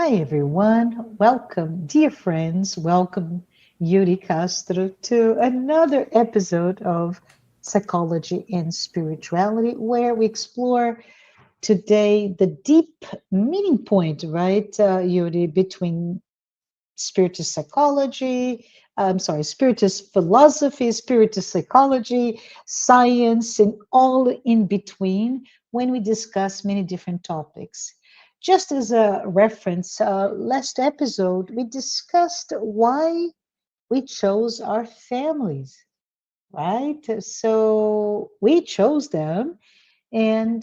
Hi, everyone. Welcome, dear friends. Welcome, Yuri Castro, to another episode of Psychology and Spirituality, where we explore today the deep meaning point, right, Yuri, between Spiritist psychology, Spiritist philosophy, Spiritist psychology, science, and all in between when we discuss many different topics. Just as a reference, last episode we discussed why we chose our families, right? So we chose them, and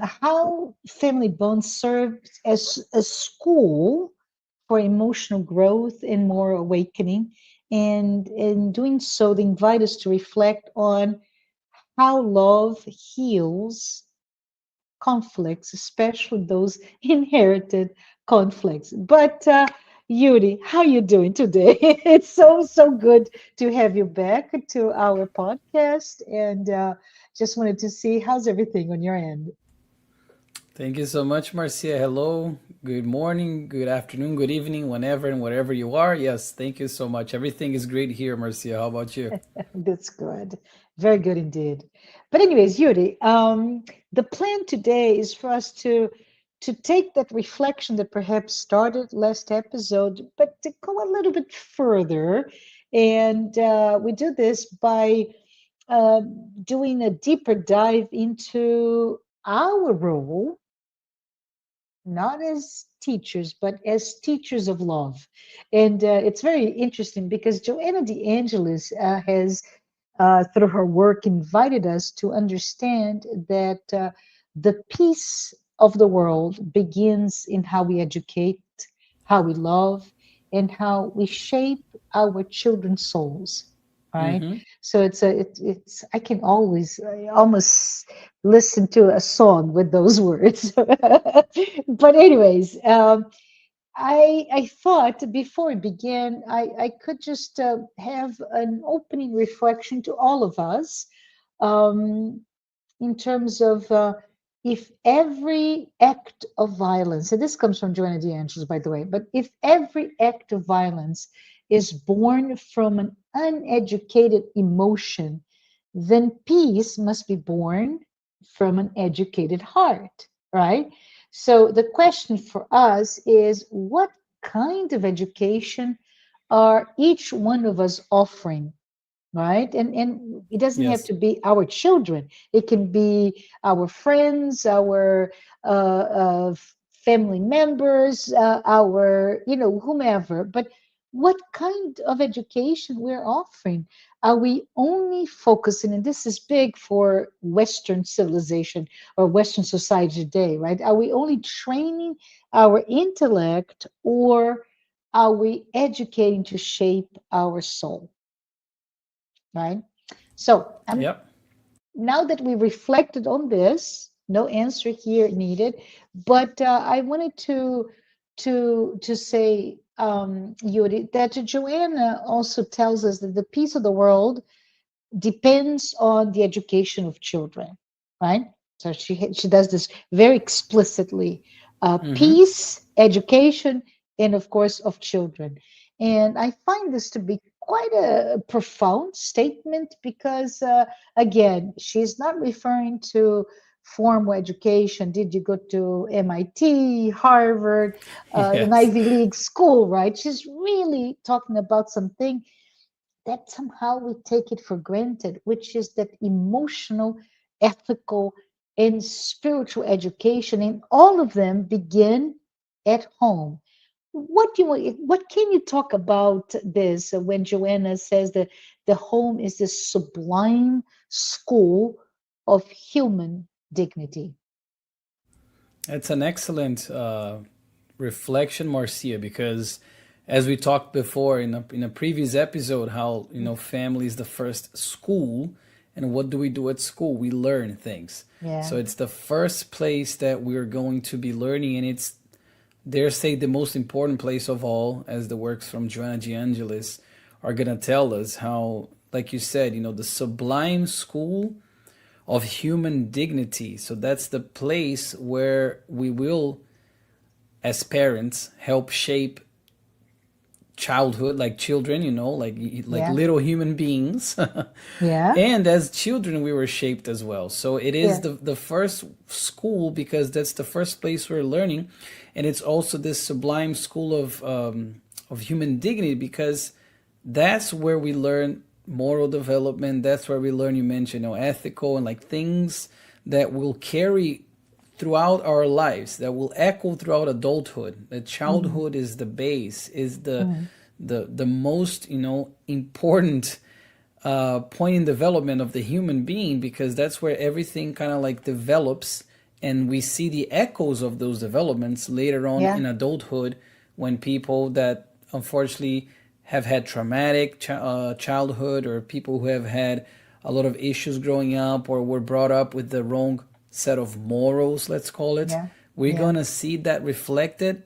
how family bonds served as a school for emotional growth and more awakening. And in doing so, they invite us to reflect on how love heals conflicts, especially those inherited conflicts. But Yuri, how you doing today? It's so good to have you back to our podcast, and just wanted to see how's everything on your end. Thank you so much, Marcia. Hello, good morning, good afternoon, good evening, whenever and wherever you are. Yes, thank you so much. Everything is great here, Marcia. How about you? That's good. Very good indeed. But anyways, Yuri, the plan today is for us to take that reflection that perhaps started last episode, but to go a little bit further. And we do this by uh, doing a deeper dive into our role, not as teachers, but as teachers of love. And it's very interesting because Joanna de Ângelis has through her work, invited us to understand that the peace of the world begins in how we educate, how we love, and how we shape our children's souls. Right. Mm-hmm. So it's I can always almost listen to a song with those words. But anyways, I thought before we begin, I could just have an opening reflection to all of us um, in terms of if every act of violence, and this comes from Joanna de Ângelis, by the way, but if every act of violence is born from an uneducated emotion, then peace must be born from an educated heart, right? So the question for us is what kind of education are each one of us offering, right? And it doesn't have Yes. to be our children. It can be our friends, our family members, our whomever. But what kind of education we're offering? Are we only focusing, and this is big for Western civilization or Western society today, right? Are we only training our intellect, or are we educating to shape our soul? Right? So Yep. now that we reflected on this, no answer here needed, but I wanted to say, Yuri, that Joanna also tells us that the peace of the world depends on the education of children, right? So she does this very explicitly. Mm-hmm. Peace, education, and of course of children. And I find this to be quite a profound statement because, again, she's not referring to formal education. Did you go to MIT, Harvard, an Yes. Ivy League school, right? She's really talking about something that somehow we take it for granted, which is that emotional, ethical, and spiritual education, and all of them begin at home. What can you talk about this when Joanna says that the home is this sublime school of human dignity? It's an excellent reflection, Marcia, because as we talked before in a previous episode, how family is the first school, and what do we do at school? We learn things. Yeah. So it's the first place that we're going to be learning, and it's dare say the most important place of all, as the works from Joanna de Angelis are gonna tell us how, like you said, the sublime school of human dignity. So that's the place where we will as parents help shape childhood, like children, like Yeah. little human beings. Yeah. And as children, we were shaped as well. So it is Yeah. the first school because that's the first place we're learning. And it's also this sublime school of human dignity because that's where we learn moral development. That's where we learn, you mentioned, ethical and like things that will carry throughout our lives, that will echo throughout adulthood. The Mm, childhood is the base, is mm, the most important point in development of the human being because that's where everything kind of like develops, and we see the echoes of those developments later on yeah. in adulthood when people that unfortunately have had traumatic childhood, or people who have had a lot of issues growing up or were brought up with the wrong set of morals, let's call it, Yeah. we're Yeah. going to see that reflected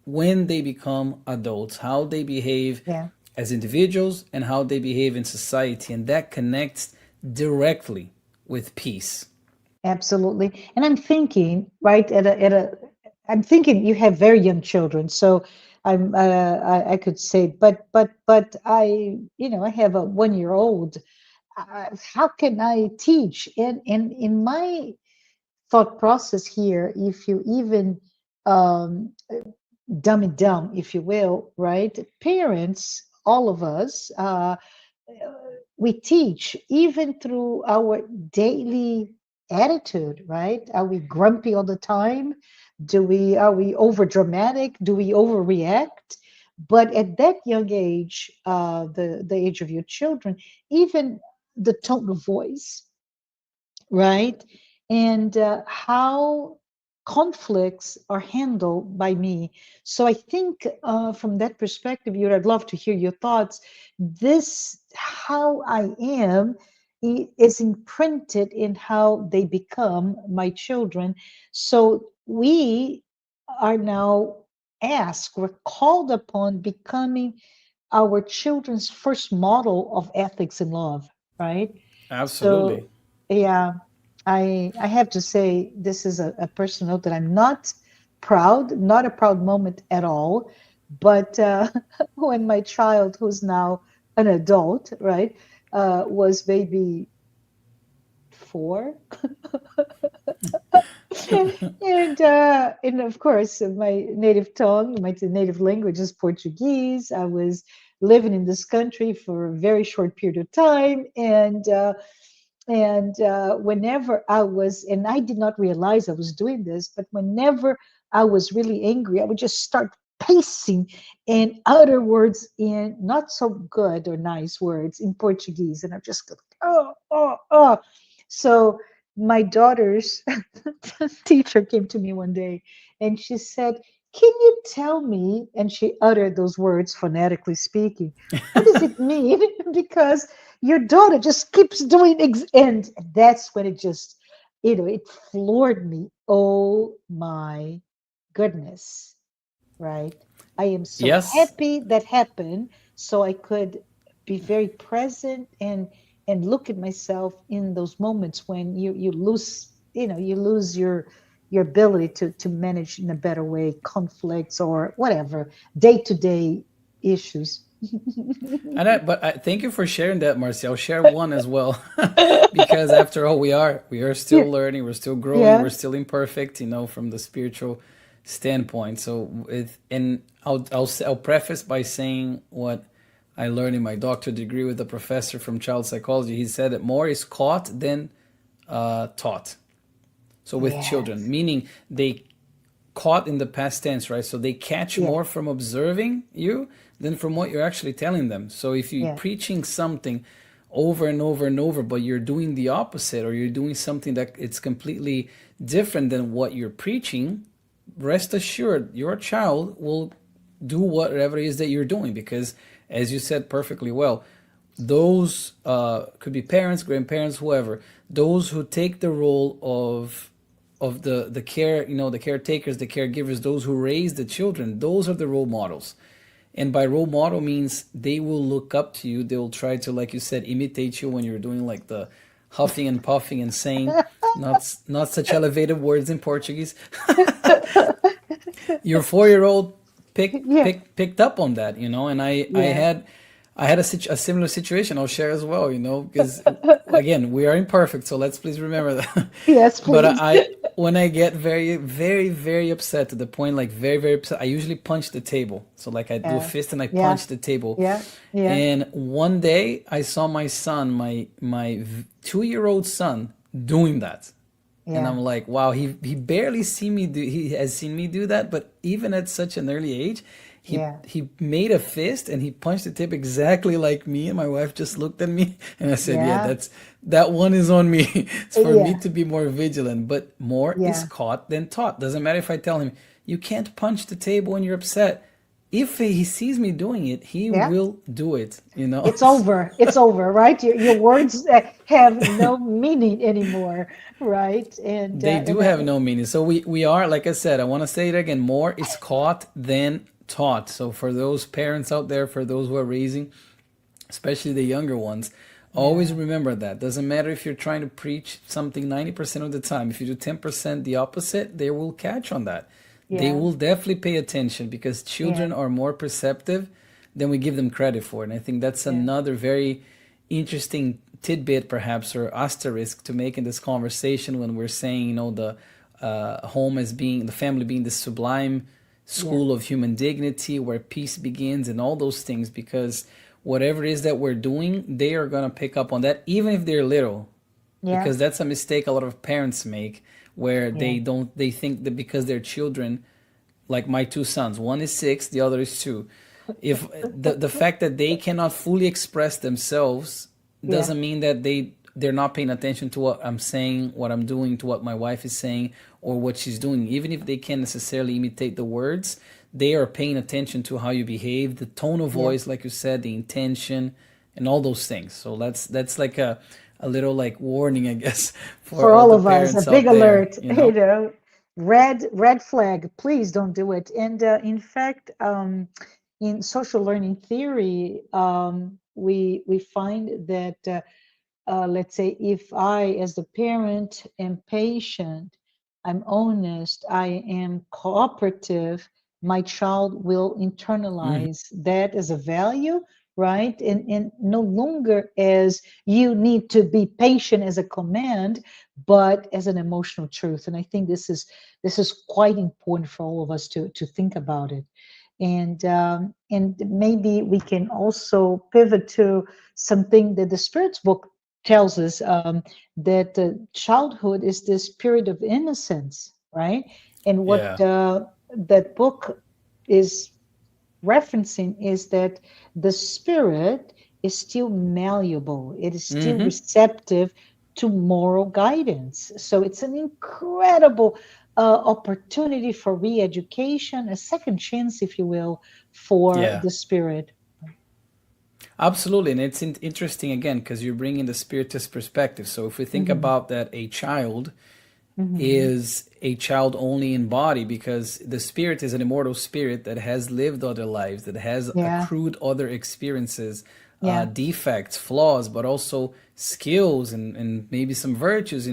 when they become adults, how they behave Yeah. as individuals and how they behave in society. And that connects directly with peace. Absolutely. And I'm thinking, right, I'm thinking you have very young children, so I could say, but I have a 1 year old. How can I teach? And in my thought process here, if you even um, dumb it down, if you will, right? Parents, all of us, we teach even through our daily attitude, right? Are we grumpy all the time? Are we over dramatic? Do we overreact? But at that young age, the age of your children, even the tone of voice, right? And how conflicts are handled by me. So I think from that perspective, Yuri, I'd love to hear your thoughts. This, how I am, is imprinted in how they become my children. So we are now asked, we're called upon becoming our children's first model of ethics and love, right? Absolutely. So, yeah, I have to say this is a personal note that I'm not proud, not a proud moment at all. But when my child, who's now an adult, right, was maybe 4, and of course my native tongue, my native language is Portuguese. I was living in this country for a very short period of time, and whenever I was, and I did not realize I was doing this, but whenever I was really angry, I would just start pacing and utter words in not so good or nice words in Portuguese. And I just go, oh, oh, oh. So my daughter's teacher came to me one day and she said, can you tell me? And she uttered those words phonetically speaking. What does it mean? Because your daughter just keeps doing and that's when it just it floored me. Oh my goodness, right? I am so Yes, happy that happened so I could be very present and look at myself in those moments when you lose, you lose your ability to manage in a better way conflicts or whatever day-to-day issues. but thank you for sharing that, Marcia. I'll share one as well, because after all, we are Yeah, still learning, we're still growing, yeah, we're still imperfect, from the spiritual standpoint. So, and I'll preface by saying what I learned in my doctorate degree with a professor from child psychology. He said that more is caught than taught. So with children, yes, meaning they caught in the past tense, right? So they catch yeah, more from observing you than from what you're actually telling them. So if you're yeah, preaching something over and over and over, but you're doing the opposite, or you're doing something that it's completely different than what you're preaching, rest assured your child will do whatever it is that you're doing, because as you said perfectly well, those could be parents, grandparents, whoever, those who take the role of the care, the caretakers, the caregivers, those who raise the children, those are the role models. And by role model means they will look up to you. They will try to, like you said, imitate you when you're doing like the huffing and puffing and saying not such elevated words in Portuguese. Your 4-year-old Yeah, picked up on that, and yeah, I had a similar situation I'll share as well, because again, we are imperfect, so let's please remember that. yes, But please. when I get very, very, very upset to the point, like very, very upset, I usually punch the table. So like I do a Yeah, fist and I yeah, punch the table. yeah, yeah, And one day I saw my son, my 2-year-old son, doing that. And yeah, I'm like, wow, he barely see me do he has seen me do that, but even at such an early age, yeah, he made a fist and he punched the tip exactly like me, and my wife just looked at me and I said, yeah, yeah, that one is on me. It's for me yeah, to be more vigilant, but more is yeah. caught than taught. Doesn't matter if I tell him you can't punch the table when you're upset. If he sees me doing it, he Yeah. will do it. It's over. It's over, right? Your words have no meaning anymore, right? They do And have no meaning. So we are, like I said, I want to say it again, more is caught than taught. So for those parents out there, for those who are raising, especially the younger ones, always yeah, remember that. Doesn't matter if you're trying to preach something 90% of the time. If you do 10% the opposite, they will catch on that. They yeah, will definitely pay attention because yeah, children are more perceptive than we give them credit for. And I think that's yeah, another very interesting tidbit, perhaps, or asterisk to make in this conversation when we're saying, the home as being, the family being the sublime yeah, school of human dignity, where peace begins, and all those things, because whatever it is that we're doing, they are going to pick up on that, even if they're little, yeah, because that's a mistake a lot of parents make, where yeah, they think that because they're children, like my two sons, one is 6, the other is 2, if the fact that they cannot fully express themselves yeah, doesn't mean that they're not paying attention to what I'm saying, what I'm doing, to what my wife is saying, or what she's doing. Even if they can't necessarily imitate the words, they are paying attention to how you behave, the tone of yeah. voice, like you said, the intention, and all those things. So that's like a little like warning, I guess, for For all all the of us, a parents big out there, alert, red flag, please don't do it. And in fact, in social learning theory, we find that let's say if I, as the parent, am patient, I'm honest, I am cooperative, my child will Mhm. internalize that as a value, right? And no longer as you need to be patient as a command, but as an emotional truth. And I think this is quite important for all of us to think about it. And maybe we can also pivot to something that the Spirit's book tells us, that childhood is this period of innocence, right? And what Yeah. that book is referencing is that the spirit is still malleable, it is still Hmm. receptive to moral guidance. So it's an incredible opportunity for re education, a second chance, if you will, for Yeah. the spirit. Absolutely, and it's interesting again because you're bringing the spiritist perspective. So if we think Hmm. about that, a child Hmm. is a child only in body, because the spirit is an immortal spirit that has lived other lives, that has Yeah, accrued other experiences, yeah, defects, flaws, but also skills and maybe some virtues.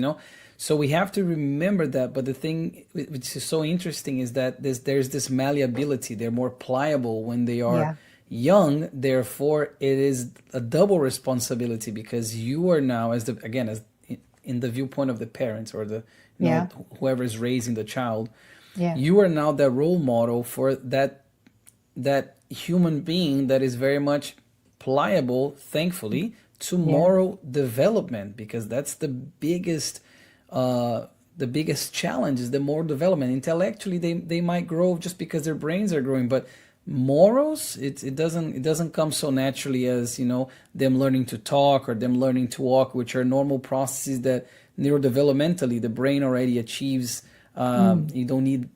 So we have to remember that. But the thing which is so interesting is that there's this malleability. They're more pliable when they are yeah, young. Therefore, it is a double responsibility, because you are now, as the again as in the viewpoint of the parents, or the yeah, whoever is raising the child, yeah, you are now the role model for that human being that is very much pliable, thankfully, to yeah, moral development, because that's uh, the biggest challenge is the moral development. Intellectually, they might grow just because their brains are growing, but morals, it doesn't come so naturally as them learning to talk or them learning to walk, which are normal processes that neurodevelopmentally the brain already achieves. mm, You don't need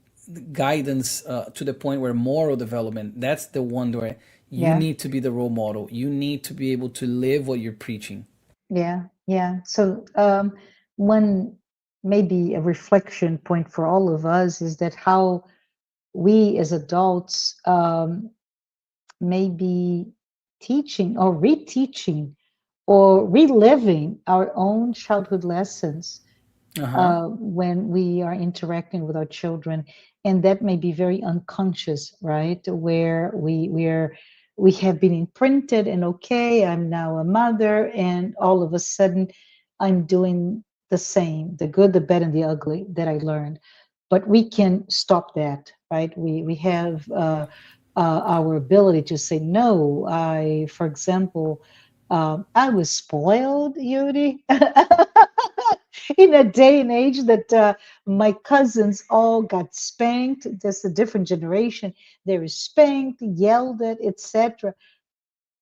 guidance to the point where moral development, that's the one where you yeah, need to be the role model. You need to be able to live what you're preaching. yeah, yeah. So one maybe a reflection point for all of us is that how we as adults may be teaching or reteaching or reliving our own childhood lessons Uh-huh. when we are interacting with our children. and that may be very unconscious, right? Where we have been imprinted, and okay, I'm now a mother, and all of a sudden I'm doing the same, the good, the bad, and the ugly that I learned. But we can stop that, right? We have our ability to say no. For example, I was spoiled, Yuri, in a day and age that my cousins all got spanked. That's a different generation. They were spanked, yelled at, etc.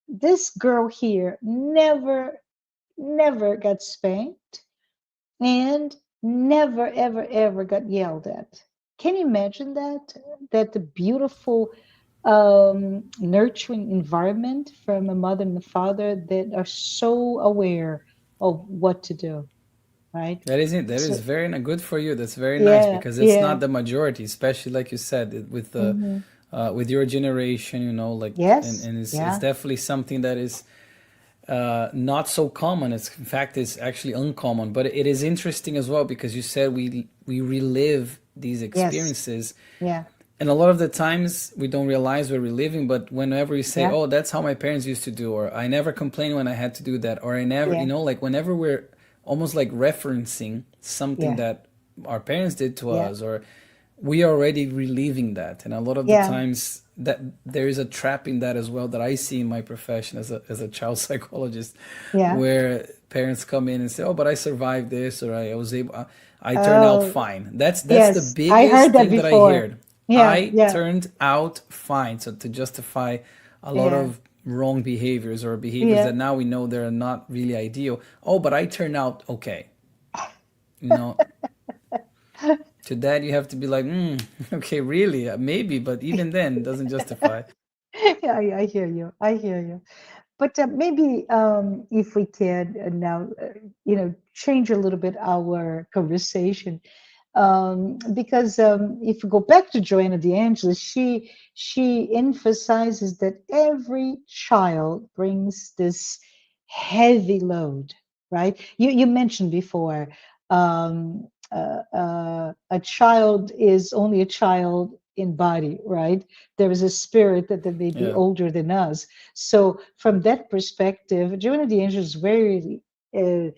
This girl here never got spanked and never, ever, ever got yelled at. Can you imagine that? That the beautiful, nurturing environment from a mother and a father that are so aware of what to do, right? That is it. That is So, very good for you. That's very nice yeah, because it's yeah. not the majority, especially like you said with the Hmm. with your generation. Like Yes, and it's yeah, definitely something that is not so common. It's in fact it's actually uncommon, but it is interesting as well because you said we relive these yes, experiences, yeah, and a lot of the times we don't realize we're reliving. But whenever we say, yeah, "Oh, that's how my parents used to do," or "I never complained when I had to do that," or "I never," yeah, like whenever we're almost like referencing something yeah, that our parents did to yeah, us, or we are already reliving that. And a lot of the yeah, times that there is a trap in that as well that I see in my profession as a child psychologist, yeah. where parents come in and say, "Oh, but I survived this," or "I was able, I turned out Oh, fine." That's the yes, I biggest heard that thing that I before. heard. Yeah, I yeah, turned out fine. So to justify a lot yeah, of wrong behaviors or behaviors yeah. that now we know they're not really ideal. Oh, but I turned out okay. You know, to that you have to be like, okay, really, maybe, but even then, doesn't justify. Yeah, I hear you. I hear you. But maybe if we can now, change a little bit our conversation, because if we go back to Joanna de Ângelis, she emphasizes that every child brings this heavy load, right? You mentioned before, a child is only a child in body, right? There is a spirit that may be Yeah. older than us. So from that perspective, Joanna de Ângelis is very uh,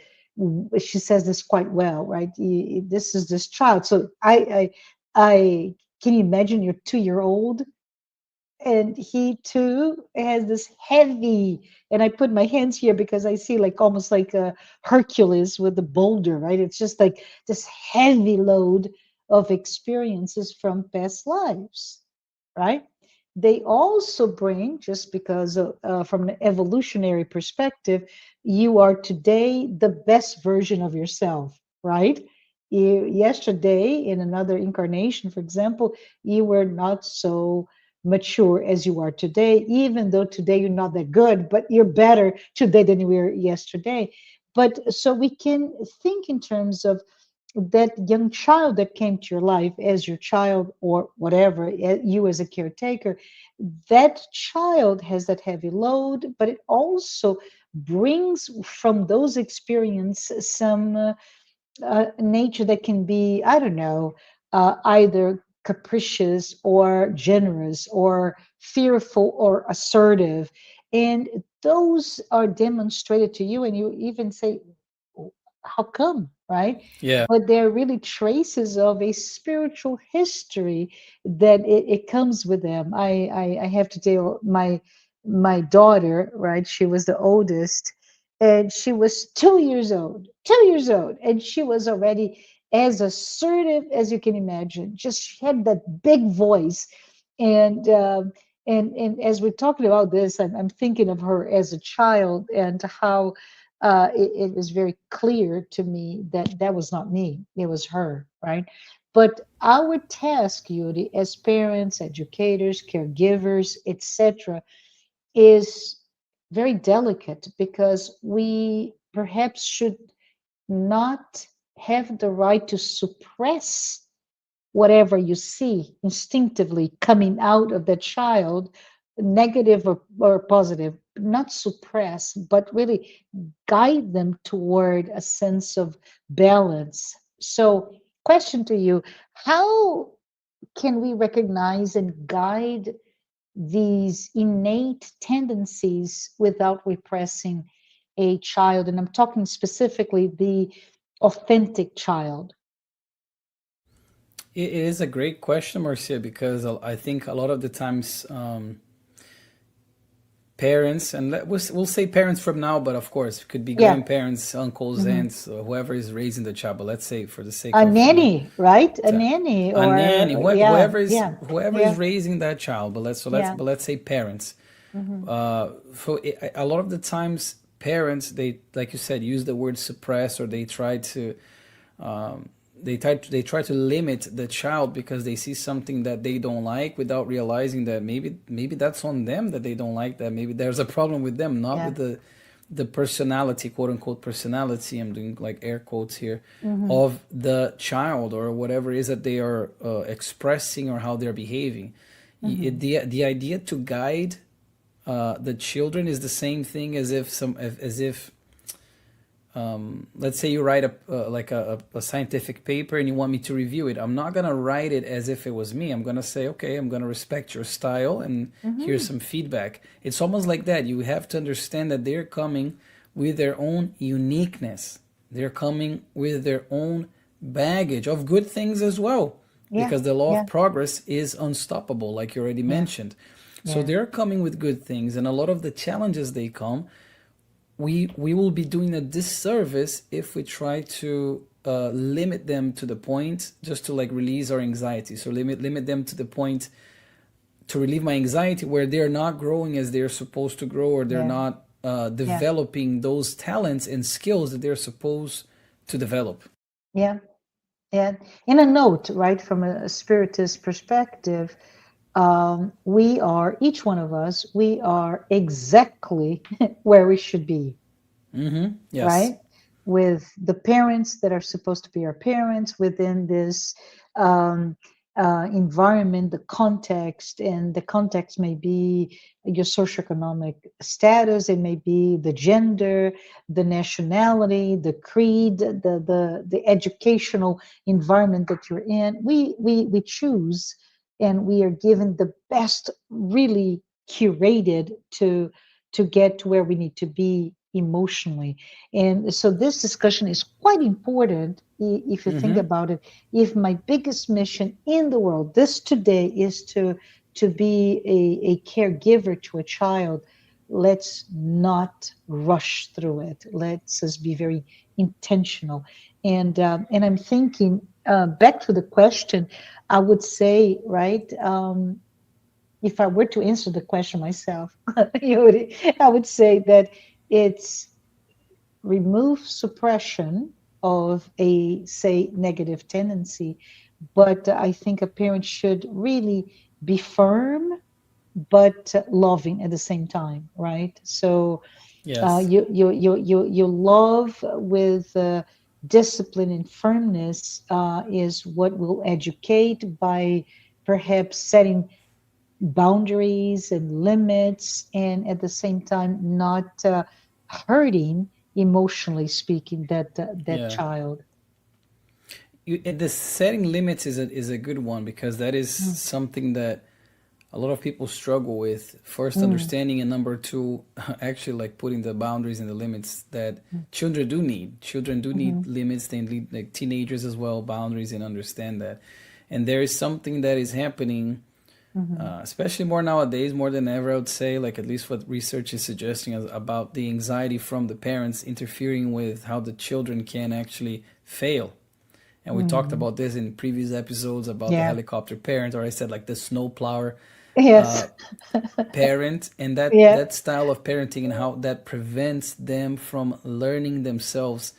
she says this quite well, right? This is this child. So I can you imagine your 2 year old, and he too has this heavy, and I put my hands here because I see like almost like a Hercules with the boulder, right? It's just like this heavy load of experiences from past lives, right? They also bring, just because from an evolutionary perspective, you are today the best version of yourself, right? Yesterday, in another incarnation, for example, you were not so mature as you are today, even though today you're not that good, but you're better today than you were yesterday. But so we can think in terms of that young child that came to your life as your child or whatever, you as a caretaker, that child has that heavy load, but it also brings from those experiences some nature that can be, I don't know, either capricious or generous or fearful or assertive. And those are demonstrated to you, and you even say, how come, right? Yeah. But they're really traces of a spiritual history that it comes with them. I have to tell my daughter, right? She was the oldest, and she was 2 years old, 2 years old, and she was already as assertive as you can imagine. Just she had that big voice, and and as we're talking about this, I'm thinking of her as a child and how it was very clear to me that that was not me, it was her, right? But our task, Yuri, as parents, educators, caregivers, etc., is very delicate because we perhaps should not have the right to suppress whatever you see instinctively coming out of the child, negative or positive, not suppress, but really guide them toward a sense of balance. So, question to you: how can we recognize and guide these innate tendencies without repressing a child? And I'm talking specifically the authentic child. It is a great question, Marcia, because I think a lot of the times parents, and we'll say parents from now, but of course it could be Yeah. grandparents, uncles, Hmm. aunts, or whoever is raising the child. But let's say for the sake A of nanny, right? A nanny, a nanny, or yeah, yeah, whoever is yeah, raising that child. But yeah. let's say parents. Hmm. A lot of the times parents, they, like you said, use the word suppress, or they try to they try to limit the child because they see something that they don't like, without realizing that maybe that's on them, that they don't like that. Maybe there's a problem with them, not Yeah. with the personality, quote unquote personality, I'm doing like air quotes here, Hmm. of the child, or whatever it is that they are expressing, or how they're behaving. Hmm. The idea to guide the children is the same thing as if let's say you write a scientific paper and you want me to review it. I'm not going to write it as if it was me. I'm going to say, okay, I'm going to respect your style, and here's Hmm. some feedback. It's almost like that. You have to understand that they're coming with their own uniqueness. They're coming with their own baggage of good things as well, Yeah, because the law yeah, of progress is unstoppable, like you already yeah, mentioned. So yeah, they're coming with good things, and a lot of the challenges they come, we will be doing a disservice if we try to limit them to the point just to like release our anxiety. So limit them to the point to relieve my anxiety, where they're not growing as they're supposed to grow, or they're yeah, not yeah, developing those talents and skills that they're supposed to develop. yeah. Yeah. In a note, right, from a spiritist perspective, we are, each one of us, we are exactly where we should be, Yes. right? With the parents that are supposed to be our parents within this um, environment, the context, and the context may be your socioeconomic status, it may be the gender, the nationality, the creed, the educational environment that you're in. We choose, and we are given the best, really curated to get to where we need to be emotionally. And so this discussion is quite important if you think Mm-hmm. about it. If my biggest mission in the world, this today, is to be a caregiver to a child, let's not rush through it. Let's just be very intentional. And I'm thinking back to the question, I would say, right, if I were to answer the question myself, Yuri, I would say that it's remove suppression of a, say, negative tendency. But I think a parent should really be firm but loving at the same time, right? So Yes. you love with discipline and firmness is what will educate by perhaps setting boundaries and limits, and at the same time not hurting, emotionally speaking, that Yeah. child. The setting limits is a good one, because that is Mm, something that a lot of people struggle with. First, mm, understanding, and number two, actually like putting the boundaries and the limits that mm, children do need. Children do need mhm, limits. They need, like teenagers as well, boundaries, and understand that. And there is something that is happening, mhm. especially more nowadays, more than ever, I would say, like at least what research is suggesting, about the anxiety from the parents interfering with how the children can actually fail. And we talked Mhm. about this in previous episodes about the Yeah. helicopter parent, or I said like the snowplower Yes. parent, and Yeah. that style of parenting, and how that prevents them from learning themselves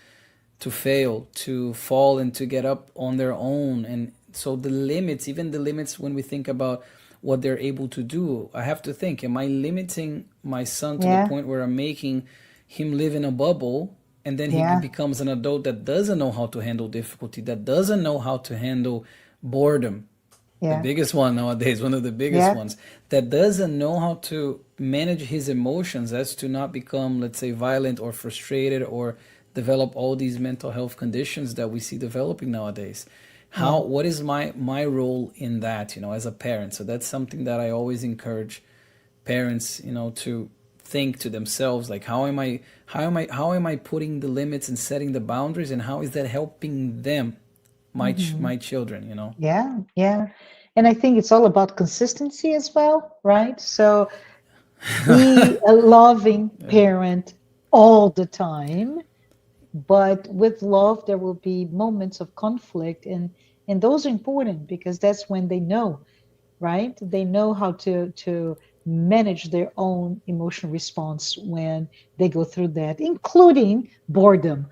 to fail, to fall, and to get up on their own. And so the limits, even the limits when we think about what they're able to do, I have to think, am I limiting my son to the Yeah. point where I'm making him live in a bubble, and then he Yeah. becomes an adult that doesn't know how to handle difficulty, that doesn't know how to handle boredom, the Yeah. biggest one nowadays, one of the biggest Yeah. ones, that doesn't know how to manage his emotions, as to not become, let's say, violent or frustrated, or develop all these mental health conditions that we see developing nowadays. Yeah. what is my role in that, as a parent? So that's something that I always encourage parents, to think to themselves, like, how am I putting the limits and setting the boundaries, and how is that helping them, Hmm. my children, Yeah. Yeah. And I think it's all about consistency as well, right? So be a loving parent all the time, but with love there will be moments of conflict, and those are important because that's when they know, right? They know how to manage their own emotional response when they go through that, including boredom,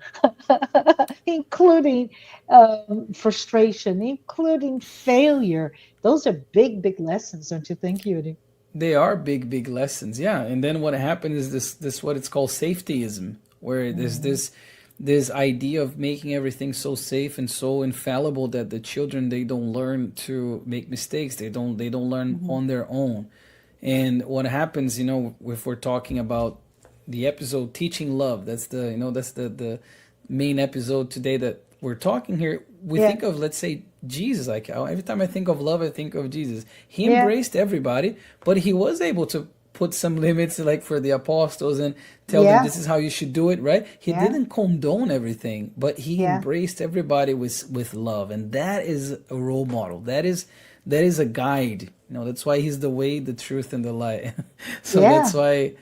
including frustration, including failure. Those are big, big lessons, don't you think, Yuri? They are big, big lessons, yeah. And then what happened is this what it's called safetyism, where there's Mhm. this idea of making everything so safe and so infallible that the children, they don't learn to make mistakes. They don't learn Mhm. on their own. And what happens, if we're talking about the episode teaching love, that's the main episode today that we're talking here. We Yeah, think of, let's say, Jesus. Like, every time I think of love, I think of Jesus. He yeah, embraced everybody, but he was able to put some limits, like for the apostles, and tell them yeah, this is how you should do it, right? He yeah, didn't condone everything, but he yeah, embraced everybody with love, and that is a role model. That is a guide. That's why he's the way, the truth, and the light. So that's yeah, why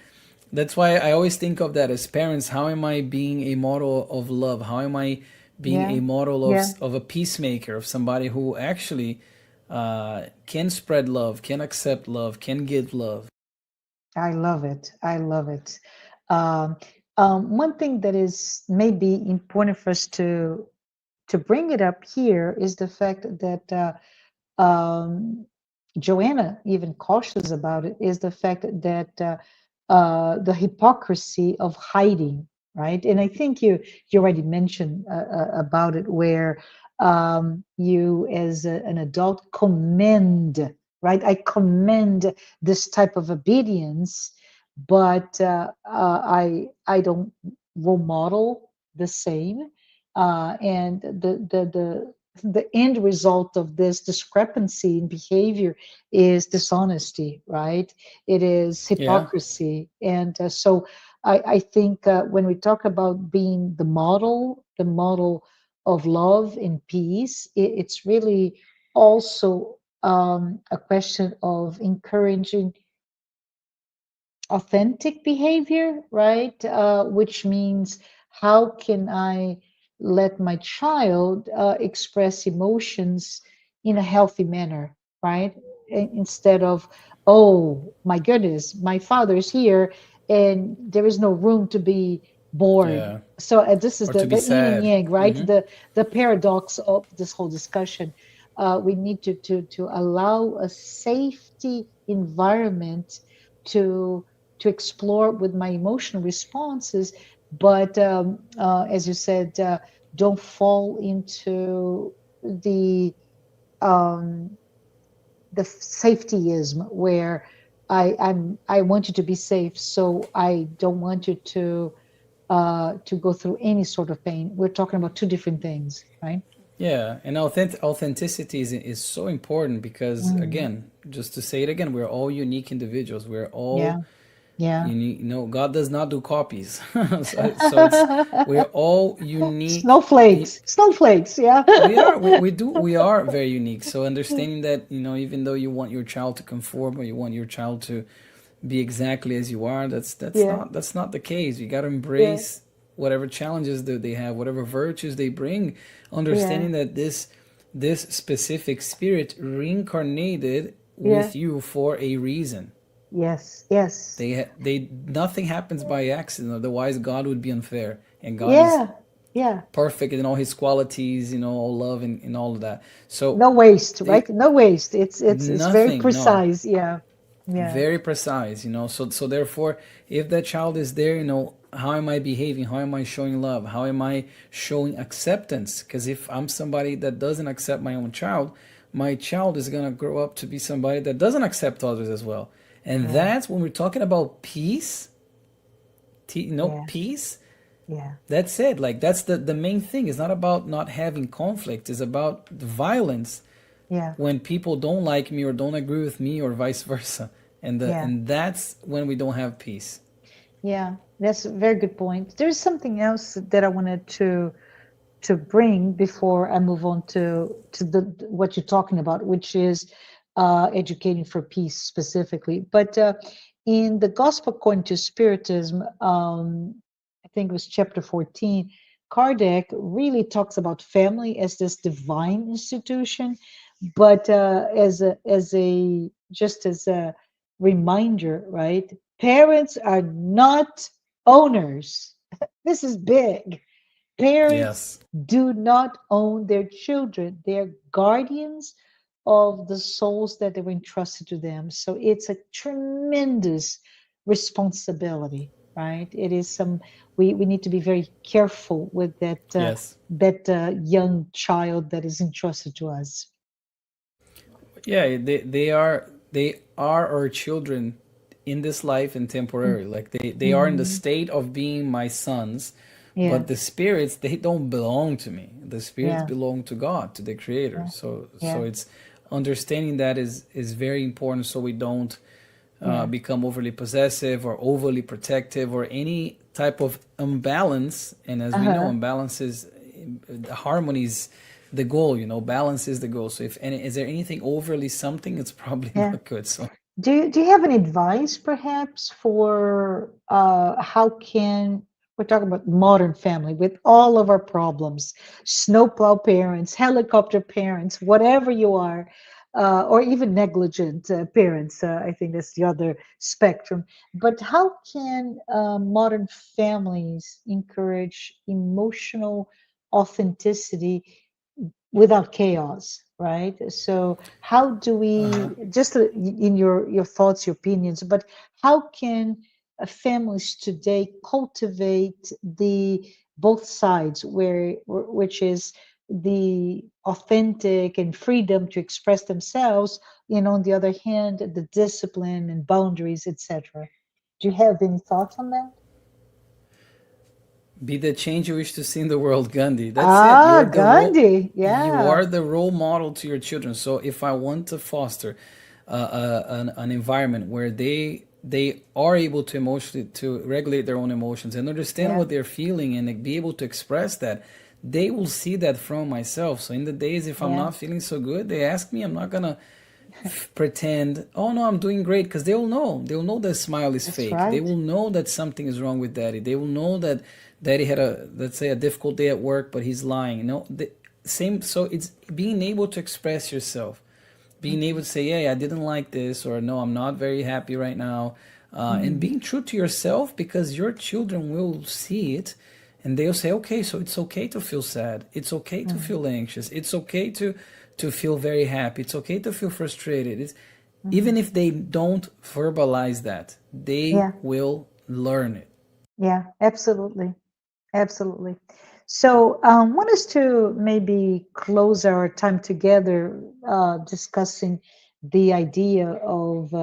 that's why I always think of that as parents. How am I being a model of love? How am I being yeah, a model of yeah. of a peacemaker, of somebody who actually can spread love, can accept love, can give love? I love it. I love it. Um, one thing that is maybe important for us to bring it up here is the fact that Joanna even cautious about it is the fact that the hypocrisy of hiding, right? And I think you already mentioned about it, where you as an adult commend, right? I commend this type of obedience, but I don't role model the same, and the end result of this discrepancy in behavior is dishonesty, right? It is Yeah, hypocrisy. And so I think when we talk about being the model of love and peace, it's really also a question of encouraging authentic behavior, right? Which means how can I let my child express emotions in a healthy manner, right? Instead of, oh my goodness, my father is here and there is no room to be bored. yeah. So this is Or to be the yin and sad. yang, right? Hmm. The paradox of this whole discussion. We need to allow a safety environment to to explore with my emotional responses, but as you said, don't fall into the um, the safetyism where I want you to be safe, so I don't want you to go through any sort of pain. We're talking about two different things, right? Yeah, and authenticity is so important because, Mm, again, just to say it again, we're all unique individuals. We're yeah, all yeah. unique. God does not do copies. So we're all unique. Snowflakes, snowflakes. Yeah, We are very unique. So understanding that, even though you want your child to conform, or you want your child to be exactly as you are, that's yeah, not the case. You got to yeah, embrace whatever challenges that they have, whatever virtues they bring, yeah, understanding that this specific spirit reincarnated yeah. with you for a reason. Yes, yes. They Nothing happens by accident. Otherwise, God would be unfair, and God is Yeah, yeah. perfect in all His qualities, all love, and all of that. So No waste, they right? No waste. It's very nothing, no, precise. Yeah, yeah, very precise. So therefore, if that child is there, how am I behaving? How am I showing love? How am I showing acceptance? Because if I'm somebody that doesn't accept my child is gonna grow up to be somebody that doesn't accept others as well. And yeah, that's when we're talking about peace. yeah, Peace. Yeah. That's it. Like that's the main thing. It's not about not having conflict. It's about the violence Yeah. when people don't like me or don't agree with me or vice versa. Yeah. And that's when we don't have peace. Yeah. That's a very good point. There's something else that I wanted to bring before I move on to the what you're talking about, which is educating for peace specifically. But in the Gospel according to Spiritism, I think it was chapter 14, Kardec really talks about family as this divine institution, but as a just as a reminder, right? Parents are not owners. This is big. Parents Yes. do not own their children. They're guardians of the souls that they were entrusted to them. So it's a tremendous responsibility, right? It is we need to be very careful with Yes. that young child that is entrusted to us. Yeah, they are our children in this life and temporary. Like they are in the Mm-hmm. state of being my sons, Yeah, but the spirits, they don't belong to me. The spirits yeah, belong to God, to the creator. yeah, So yeah, it's understanding that is very important, so we don't yeah. become overly possessive or overly protective or any type of imbalance. And as we know, Uh-huh. imbalance is harmony is the goal. Balance is the goal. So if any, is there anything overly something, it's probably Yeah. not good. So Do you have any advice perhaps for how can we're talking about modern family with all of our problems, snowplow parents, helicopter parents, whatever you are, or even negligent parents. I think that's the other spectrum. But how can modern families encourage emotional authenticity without chaos, right? So how do uh-huh. we just in your thoughts, your opinions, but how can families today cultivate the both sides which is the authentic and freedom to express themselves, and on the other hand the discipline and boundaries, etc. Do you have any thoughts on that? Be the change you wish to see in the world, Gandhi. That's it. Ah, Gandhi, You yeah, are the role model to your children. So if I want to foster an environment where they are able to emotionally to regulate their own emotions and understand yeah, what they're feeling and be able to express that, they will see that from myself. So in the days if I'm yeah, not feeling so good, they ask me, I'm not gonna pretend, oh no, I'm doing great, because they will know the smile is that's fake. They right. will know that something is wrong with daddy. They will know that daddy had a, let's say, a difficult day at work, but he's lying. The same. So it's being able to express yourself, being able to say, hey, I didn't like this, or no, I'm not very happy right now, and Mhm. being true to yourself, because your children will see it, and they'll say, okay, so it's okay to feel sad, it's okay to Mhm. feel anxious, it's okay to feel very happy, it's okay to feel frustrated. It's, Mhm. even if they don't verbalize that, they Yeah, will learn it. yeah, absolutely, absolutely. So, want us to maybe close our time together discussing the idea of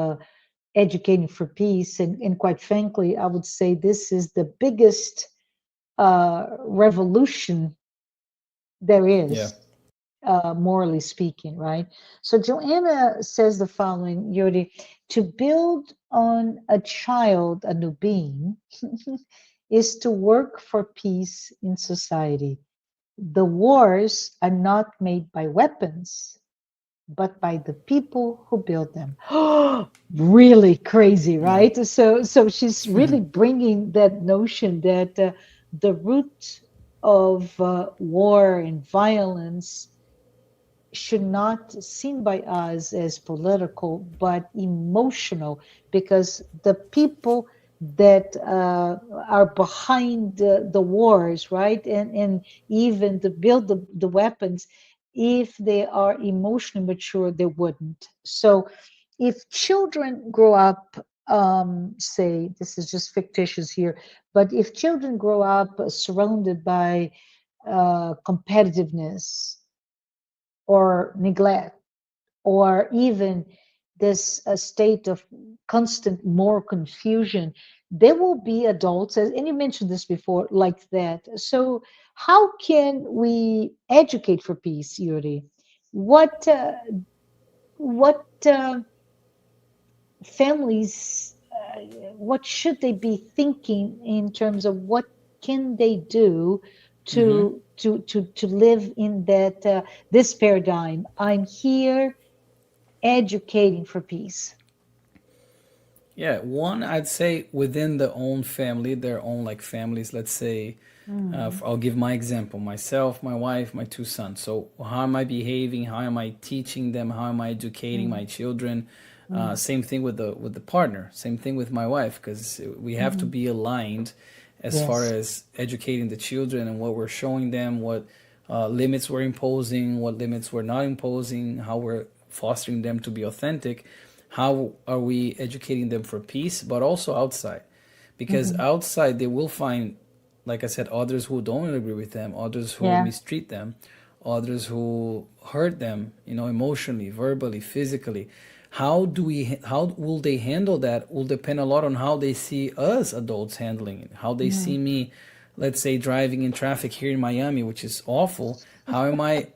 educating for peace, and quite frankly, I would say this is the biggest revolution there Yeah. is, morally speaking, right? So Joanna says the following, Yuri: to build on a child, a new being, is to work for peace in society. The wars are not made by weapons, but by the people who build them. Really crazy, Yeah. right? So she's really bringing that notion that the root of war and violence should not seen by us as political but emotional, because the people that are behind the wars, right, and even to build the weapons, if they are emotionally mature they wouldn't. So if children grow up, say, this is just fictitious here, but if children grow up surrounded by competitiveness or neglect or even this state of constant moral confusion, there will be adults, and you mentioned this before, like that. So, how can we educate for peace, Yuri? What what families, what should they be thinking in terms of what can they do Hmm. to live in that this paradigm? I'm here educating for peace. Yeah, one, I'd say within their own family, their own like families. Let's say, Mm, I'll give my example: myself, my wife, my two sons. So how am I behaving? How am I teaching them? How am I educating my mm, children? mm, Same thing with the partner. Same thing with my wife, because we have to mm. be aligned as far Yes. as educating the children and what we're showing them, what limits we're imposing, what limits we're not imposing, how we're fostering them to be authentic, how are we educating them for peace, but also outside. Because Hmm. outside they will find, like I said, others who don't agree with them, others who Yeah. mistreat them, others who hurt them, emotionally, verbally, physically. How will they handle that will depend a lot on how they see us adults handling it, how they Mm. see me, let's say, driving in traffic here in Miami, which is awful. How am I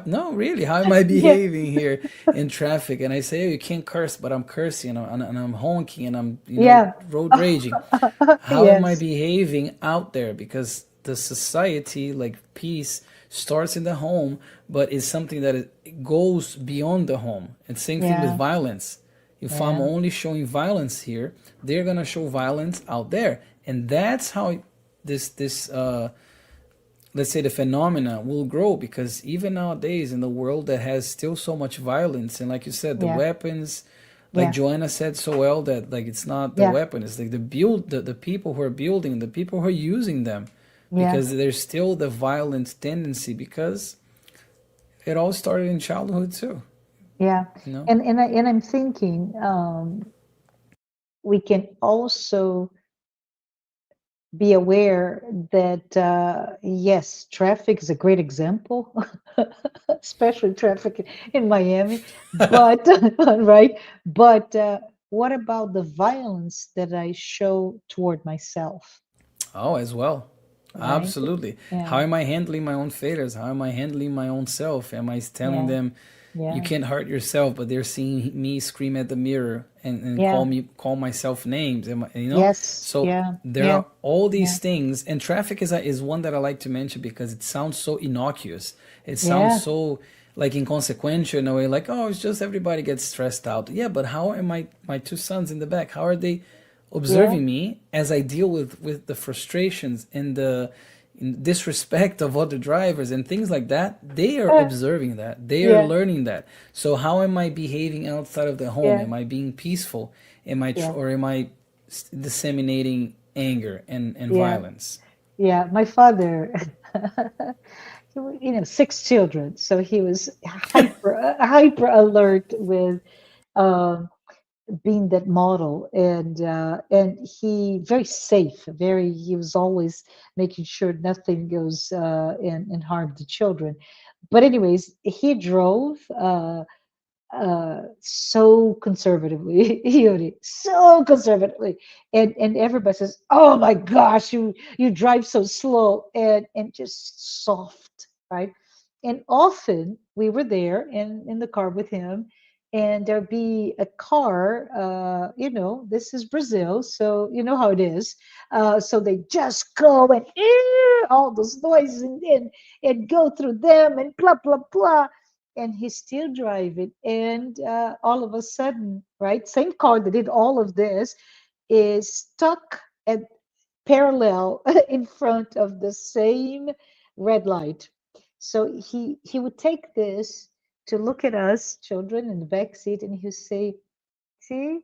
no, really, how am I Yeah. behaving here in traffic? And I say, oh, you can't curse, but I'm cursing, and I'm honking, and I'm, Yeah. road raging. How am I Yes. behaving out there? Because the society, like peace, starts in the home, but is something that it goes beyond the home. And same thing with Yeah. violence. If I'm Yeah. only showing violence here, they're gonna show violence out there, and that's how this let's say the phenomena will grow, because even nowadays in the world that has still so much violence, and like you said, the Yeah. weapons, like Yeah. Joanna said so well, that like it's not the Yeah. weapon, it's like the people who are building, the people who are using them, Yeah. because there's still the violent tendency, because it all started in childhood too, Yeah. you know. And I'm thinking we can also be aware that yes, traffic is a great example, especially traffic in Miami. But right, but what about the violence that I show toward myself? Oh, as well. Right? Absolutely. How Yeah, am I handling my own failures? How am I handling my own self? Am I telling yeah, them you yeah, can't hurt yourself, but they're seeing me scream at the mirror and yeah. call myself names? Yes, So yeah, there yeah, are all yeah, these things, and traffic is one that I like to mention because it sounds so innocuous. It sounds yeah, so like inconsequential in a way, like, oh, it's just everybody gets stressed out. Yeah, but how am my two sons in the back? How are they yeah, observing me as I deal with the frustrations and the disrespect of other drivers and things like that? They are uh, observing that. They are yeah, learning that. So how am I behaving outside of the home? yeah, Am I being peaceful? yeah, Or am I disseminating anger and yeah, violence? yeah. My father, six children, so he was hyper alert with um, being that model, and he very safe, very. He was always making sure nothing goes and harm the children. But anyways, he drove. So conservatively, Yuri, so conservatively, and everybody says, "Oh my gosh, you drive so slow and just soft, right?" And often we were there in the car with him, and there'd be a car. This is Brazil, so you know how it is. So they just go and all those noises and go through them and blah blah blah, and he's still driving. And all of a sudden, right, same car that did all of this is stuck at parallel in front of the same red light. So he would take this to look at us children in the back seat, and he would say, "See,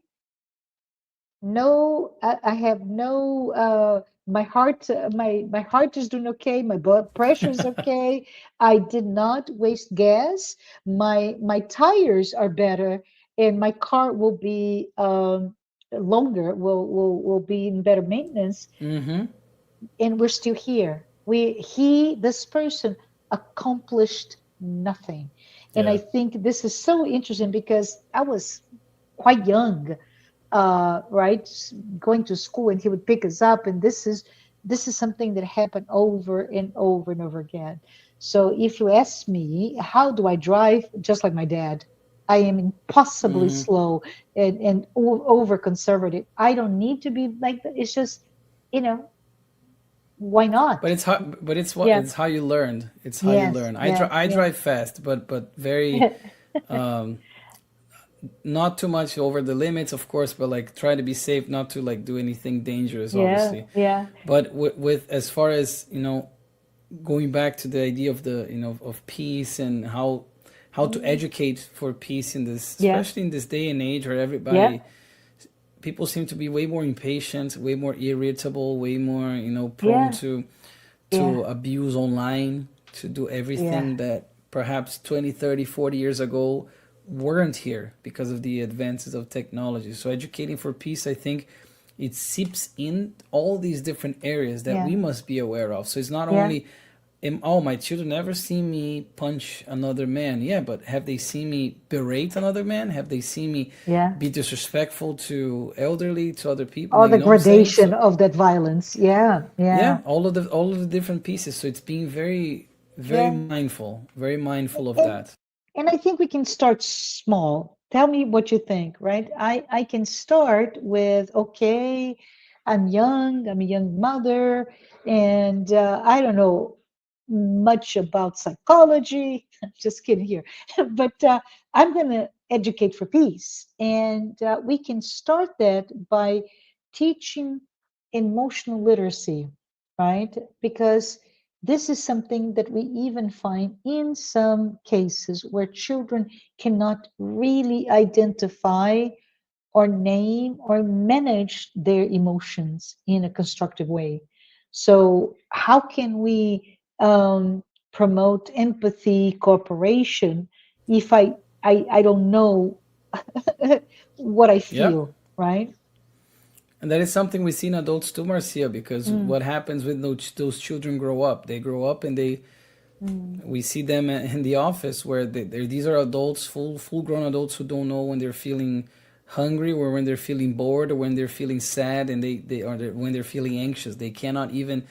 no, I have no my heart, my heart is doing okay, my blood pressure is okay, I did not waste gas, my tires are better, and my car will be longer, will be in better maintenance, Mm-hmm. and we're still here. This person accomplished nothing. And I Yeah. think this is so interesting because I was quite young, right, going to school, and he would pick us up, and this is something that happened over and over and over again. So if you ask me, how do I drive? Just like my dad, I am impossibly Hmm. slow and over conservative. I don't need to be like that. It's just, you know, why But not? it's how, but it's what Yeah. it's how you learned. It's how you Yes. learn. Yeah. I Yeah. drive fast, but very um, not too much over the limits, of course, but like try to be safe, not to like do anything dangerous, Yeah. obviously. Yeah. But with as far as going back to the idea of the of peace and how to Mm. educate for peace in this, Yeah. especially in this day and age where Yeah. everybody people seem to be way more impatient, way more irritable, way more prone Yeah. Yeah. to abuse online, to do Yeah. everything that perhaps 20, 30, 40 years ago weren't here because of the advances of technology. So educating for peace, I think it seeps in all these different areas that Yeah. we must be aware of. So it's not Yeah. only oh, my children never seen me punch another man. Yeah, but have they seen me berate another man? Have they seen me Yeah. be disrespectful to elderly, to other people? Or Like, the you know what I'm saying? gradation So of that violence. Yeah. Yeah. yeah, all of the different pieces. So it's being very Yeah. mindful of And that. and I think we can start small. Tell me what you think, right? I can start with, okay, I'm a young mother, and I don't know much about psychology. I'm just kidding here, but I'm going to educate for peace, and we can start that by teaching emotional literacy, right? Because this is something that we even find in some cases where children cannot really identify or name or manage their emotions in a constructive way. So, how can we promote empathy, cooperation, if I don't know what I Yeah. feel, right? And that is something we see in adults too, Marcia, because Mm, what happens when those children grow up? They grow up and mm, we see them in the office where these are adults, full grown adults who don't know when they're feeling hungry or when they're feeling bored or when they're feeling sad and when they're feeling anxious. They cannot even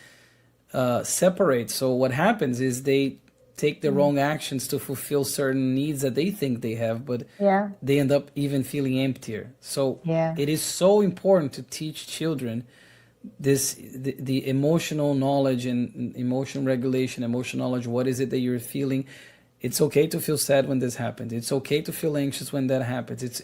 separate. So what happens is they take the mm. wrong actions to fulfill certain needs that they think they have, but Yeah, they end up even feeling emptier. So yeah, it is so important to teach children the emotional knowledge and emotional regulation, emotional knowledge. What is it that you're feeling? It's okay to feel sad when this happens. It's okay to feel anxious when that happens. It's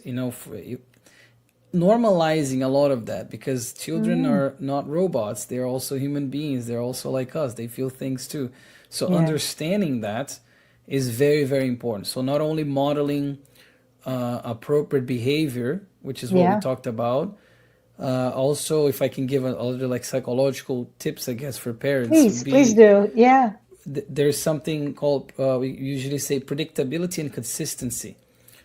normalizing a lot of that because children mm, are not robots. They're also human beings. They're also like us. They feel things too. So yeah, understanding that is very important. So not only modeling appropriate behavior, which is what we yeah. talked about. Also, if I can give a little like psychological tips, I guess for parents would Please be do. Yeah. there's something called we usually say predictability and consistency.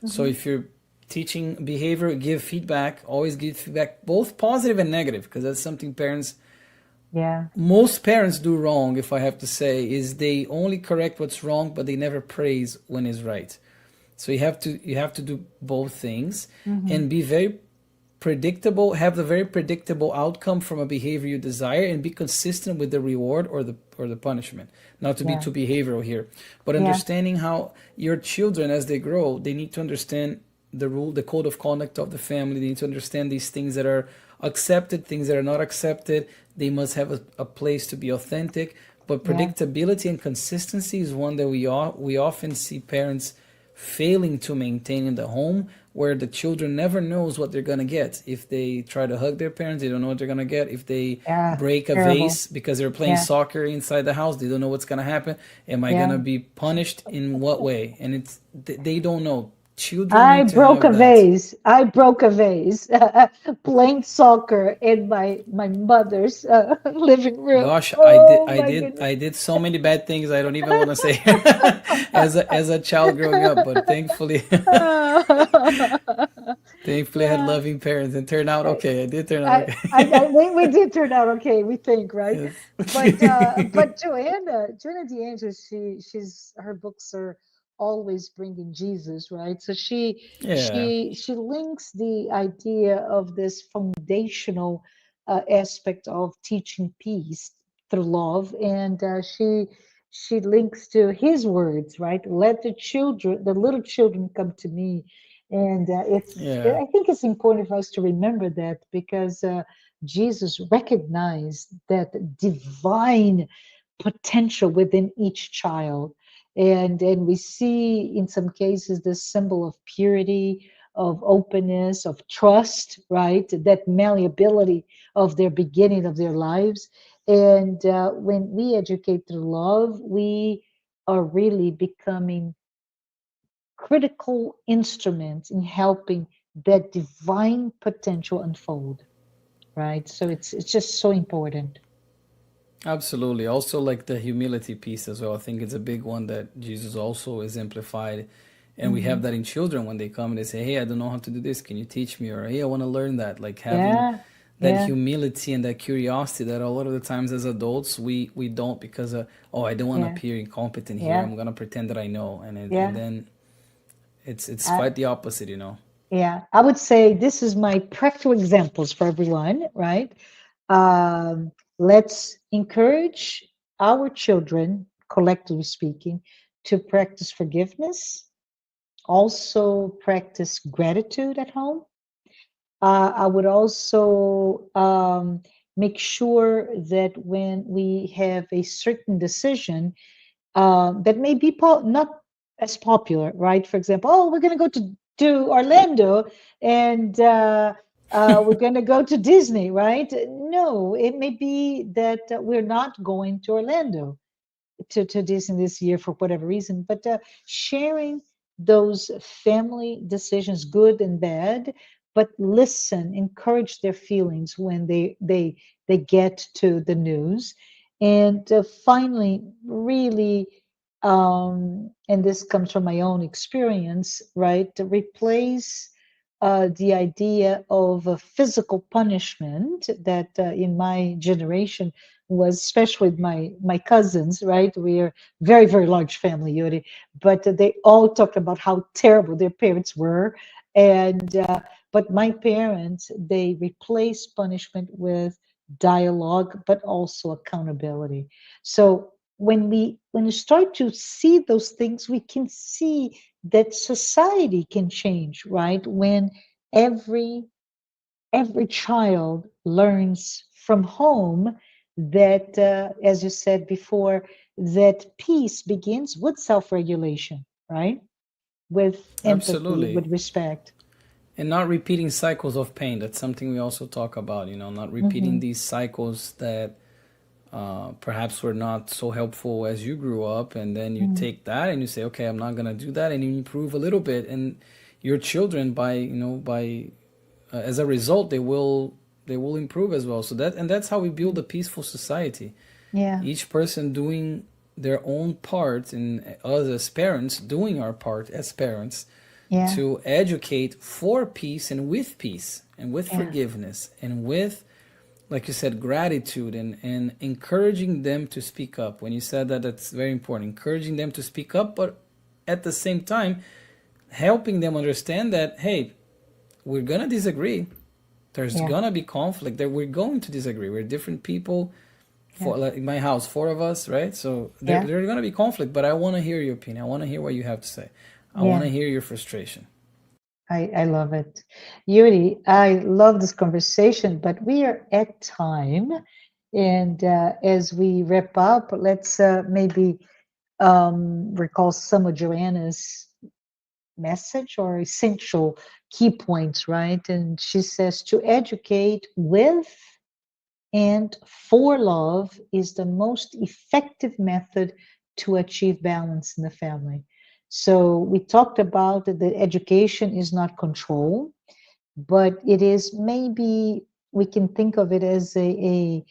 So Hmm. if you're teaching behavior, give feedback. Always give feedback, both positive and negative, because that's something parents Yeah. most parents do wrong. If I have to say, is they only correct what's wrong, but they never praise when is right. So you have to do both things Hmm. and be very predictable, have the very predictable outcome from a behavior you desire, and be consistent with the reward or the punishment. Not to be Yeah. too behavioral here, but Yeah. understanding how your children as they grow, they need to understand the code of conduct of the family. They need to understand these things that are accepted, things that are not accepted. They must have a place to be authentic. But Yeah. predictability and consistency is one that we often see parents failing to maintain in the home, where the children never knows what they're going to get. If they try to hug their parents, they don't know what they're going to get. If they Yeah. break a Terrible. vase because they're playing Yeah. soccer inside the house, they don't know what's going to happen. Am I going Yeah. to be punished in what way? And they don't know. Children I need to broke a have that. vase. I broke a vase playing soccer in my mother's living room. Gosh, Oh my goodness. I did so many bad things I don't even want to say as a child growing up. But thankfully, Thankfully, I had Yeah. loving parents and turned out I, okay. I did turn out okay. we did turn out okay, we think, right? Yes. But Joanna de Ângelis, she's her books are always bringing Jesus, right? So Yeah. she links the idea of this foundational aspect of teaching peace through love, and she links to his words, right? Let the children, the little children, come to me, and Yeah. I think it's important for us to remember that because Jesus recognized that divine potential within each child. And we see in some cases this symbol of purity, of openness, of trust, right? That malleability of their beginning of their lives. And when we educate through love, we are really becoming critical instruments in helping that divine potential unfold, right? So it's just so important. Absolutely. Also, like the humility piece as well. I think it's a big one that Jesus also exemplified. And we have Hmm. that in children when they come and they say, hey, I don't know how to do this. Can you teach me? Or, hey, I want to learn that. Like having Yeah, that yeah, humility and that curiosity that a lot of the times as adults we don't because oh, I don't want to yeah, appear incompetent here. yeah, I'm gonna pretend that I know, and yeah. then it's I, quite the opposite, you know. yeah, I would say this is my practical examples for everyone, right? Let's encourage our children, collectively speaking, to practice forgiveness, also practice gratitude at home. I would also make sure that when we have a certain decision that may be not as popular, right? For example, oh, we're going to go to Orlando and we're going to go to Disney, right? No, it may be that we're not going to Orlando to Disney this year for whatever reason, but sharing those family decisions, good and bad, but listen, encourage their feelings when they get to the news, and finally, really, and this comes from my own experience, right? To replace the idea of a physical punishment that in my generation was, especially with my cousins, right? We are very, very large family, Yuri, but they all talked about how terrible their parents were. And but my parents, they replaced punishment with dialogue, but also accountability. So when we start to see those things, we can see that society can change, right? When every every child learns from home that, as you said before, that peace begins with self-regulation, right? With empathy, Absolutely. with respect. And not repeating cycles of pain. That's something we also talk about, you know, not repeating Hmm. these cycles that perhaps were not so helpful as you grew up, and then you Hmm. take that and you say, okay, I'm not gonna do that, and you improve a little bit, and your children, by by as a result, they will improve as well. So that's how we build a peaceful society. Yeah, Each person doing their own part, and us as parents doing our part as parents yeah, to educate for peace and with yeah, forgiveness and with, like you said, gratitude, and encouraging them to speak up. When you said that, that's very important. Encouraging them to speak up, but at the same time, helping them understand that, hey, we're going to disagree. There's yeah, going to be conflict, that we're going to disagree. We're different people. yeah, For like in my house, four of us, right? So yeah, there's going to be conflict, but I want to hear your opinion. I want to hear what you have to say. I want yeah. to hear your frustration. I love it. Yuri, I love this conversation, but we are at time. And as we wrap up, let's maybe recall some of Joanna's message or essential key points, right? And she says to educate with and for love is the most effective method to achieve balance in the family. So we talked about that the education is not control, but it is, maybe we can think of it as a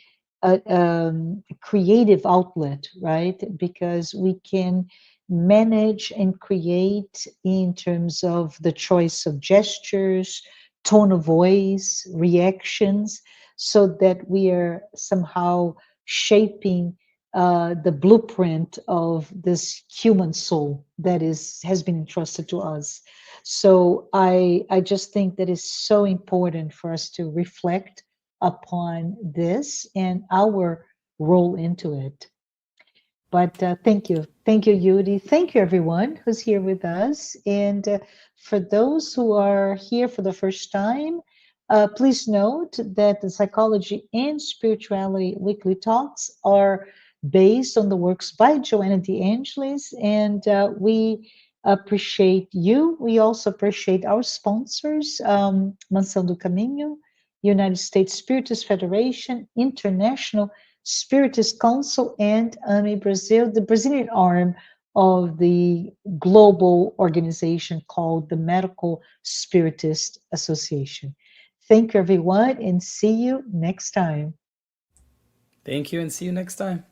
creative outlet, right? Because we can manage and create in terms of the choice of gestures, tone of voice, reactions, so that we are somehow shaping the blueprint of this human soul that has been entrusted to us. So I just think that is so important for us to reflect upon this and our role into it. But thank you, Yuri. Thank you, everyone who's here with us. And for those who are here for the first time, please note that the Psychology and Spirituality weekly talks are based on the works by Joanna de Ângelis, and we appreciate you. We also appreciate our sponsors, Mansão do Caminho, United States Spiritist Federation, International Spiritist Council, and AME Brazil, the Brazilian arm of the global organization called the Medical Spiritist Association. Thank you, everyone, and see you next time. Thank you, and see you next time.